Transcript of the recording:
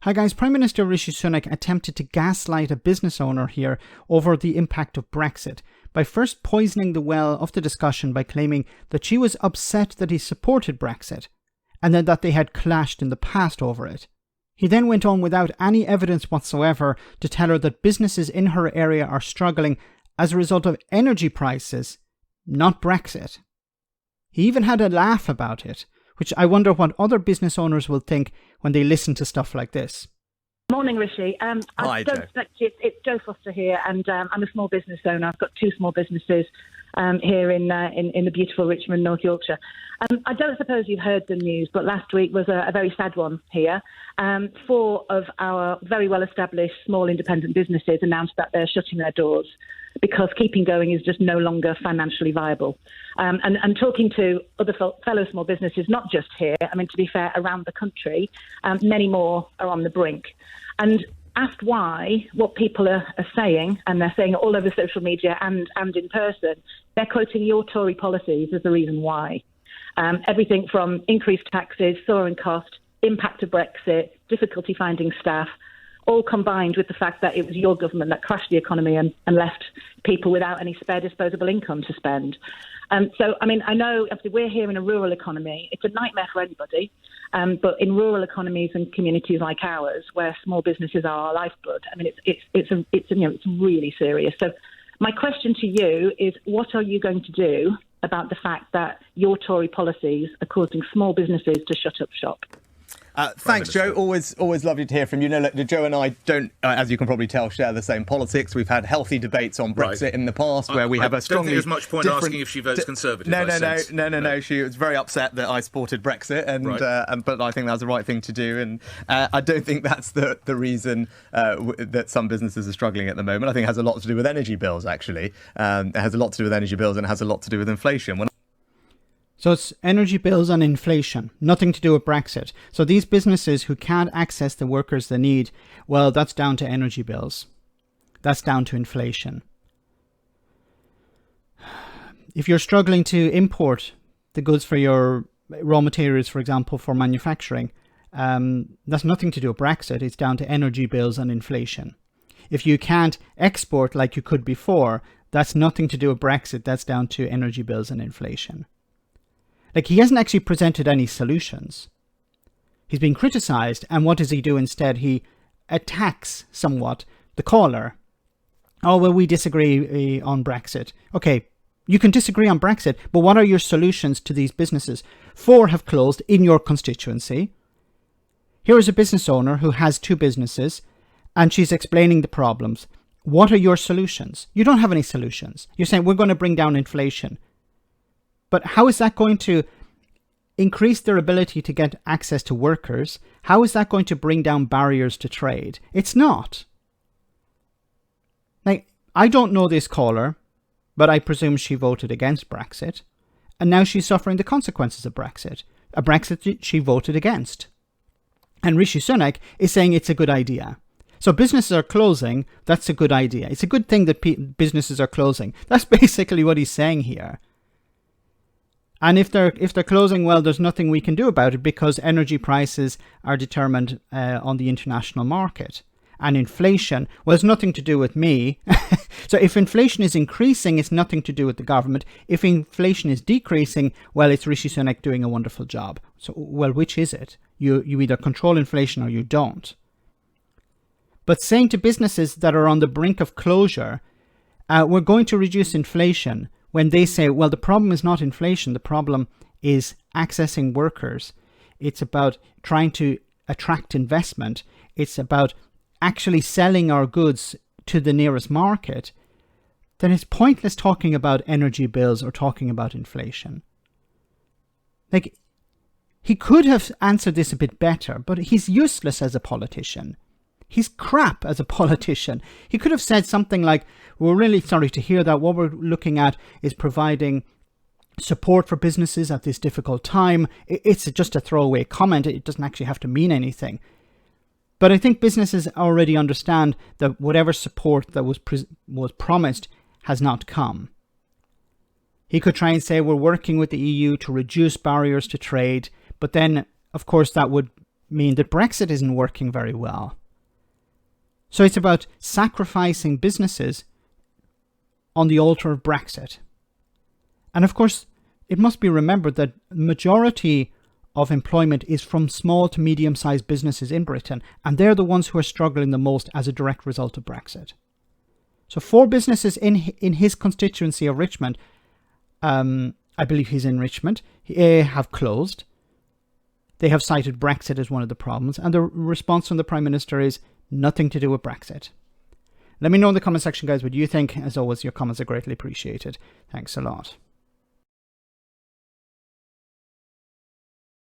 Hi guys, Prime Minister Rishi Sunak attempted to gaslight a business owner here over the impact of Brexit by first poisoning the well of the discussion by claiming that she was upset that he supported Brexit and then that they had clashed in the past over it. He then went on without any evidence whatsoever to tell her that businesses in her area are struggling as a result of energy prices, not Brexit. He even had a laugh about it, which I wonder what other business owners will think when they listen to stuff like this. Morning, Rishi. Hi, Joe. It's Jo Foster here, and I'm a small business owner. I've got two small businesses here in the beautiful Richmond, North Yorkshire. I don't suppose you've heard the news, but last week was a very sad one here. 4 of our very well-established small independent businesses announced that they're shutting their doors because keeping going is just no longer financially viable. And talking to other fellow small businesses, not just here, I mean, to be fair, around the country, many more are on the brink. And asked why, what people are saying, and they're saying it all over social media and in person, they're quoting your Tory policies as the reason why. Everything from increased taxes, soaring cost, impact of Brexit, difficulty finding staff, all combined with the fact that it was your government that crashed the economy and left people without any spare disposable income to spend. So, I mean, I know obviously we're here in a rural economy. It's a nightmare for anybody. But in rural economies and communities like ours, where small businesses are our lifeblood, I mean, it's really serious. So my question to you is, what are you going to do about the fact that your Tory policies are causing small businesses to shut up shop? Thanks, Joe. Always lovely to hear from you. No, look, Joe and I don't, as you can probably tell, share the same politics. We've had healthy debates on Brexit in the past where we have a strongly. I don't think there's much point asking if she votes Conservative. No. She was very upset that I supported Brexit, but I think that's the right thing to do. And I don't think that's the reason that some businesses are struggling at the moment. I think it has a lot to do with energy bills, actually. It has a lot to do with energy bills and it has a lot to do with inflation. So it's energy bills and inflation, nothing to do with Brexit. So these businesses who can't access the workers they need, well, that's down to energy bills. That's down to inflation. If you're struggling to import the goods for your raw materials, for example, for manufacturing, that's nothing to do with Brexit. It's down to energy bills and inflation. If you can't export like you could before, that's nothing to do with Brexit. That's down to energy bills and inflation. Like, he hasn't actually presented any solutions. He's been criticised, and what does he do instead? He attacks somewhat the caller. Oh, well, we disagree on Brexit. Okay, you can disagree on Brexit, but what are your solutions to these businesses? 4 have closed in your constituency. Here is a business owner who has 2 businesses, and she's explaining the problems. What are your solutions? You don't have any solutions. You're saying we're going to bring down inflation. But how is that going to increase their ability to get access to workers? How is that going to bring down barriers to trade? It's not. Like, I don't know this caller, but I presume she voted against Brexit. And now she's suffering the consequences of Brexit. A Brexit she voted against. And Rishi Sunak is saying it's a good idea. So businesses are closing. That's a good idea. It's a good thing that businesses are closing. That's basically what he's saying here. And if they're closing, well, there's nothing we can do about it because energy prices are determined on the international market. And inflation, well, it's nothing to do with me. So if inflation is increasing, it's nothing to do with the government. If inflation is decreasing, well, it's Rishi Sunak doing a wonderful job. So, well, which is it? You either control inflation or you don't. But saying to businesses that are on the brink of closure, we're going to reduce inflation, when they say, well, the problem is not inflation, the problem is accessing workers. It's about trying to attract investment. It's about actually selling our goods to the nearest market. Then it's pointless talking about energy bills or talking about inflation. Like, he could have answered this a bit better, but he's useless as a politician. He's crap as a politician. He could have said something like, we're really sorry to hear that. What we're looking at is providing support for businesses at this difficult time. It's just a throwaway comment. It doesn't actually have to mean anything. But I think businesses already understand that whatever support that was promised has not come. He could try and say we're working with the EU to reduce barriers to trade. But then, of course, that would mean that Brexit isn't working very well. So it's about sacrificing businesses on the altar of Brexit. And of course, it must be remembered that the majority of employment is from small to medium-sized businesses in Britain, and they're the ones who are struggling the most as a direct result of Brexit. So 4 businesses in his constituency of Richmond, I believe he's in Richmond, have closed. They have cited Brexit as one of the problems, and the response from the Prime Minister is nothing to do with Brexit. Let me know in the comment section, guys, what you think. As always, your comments are greatly appreciated. Thanks a lot.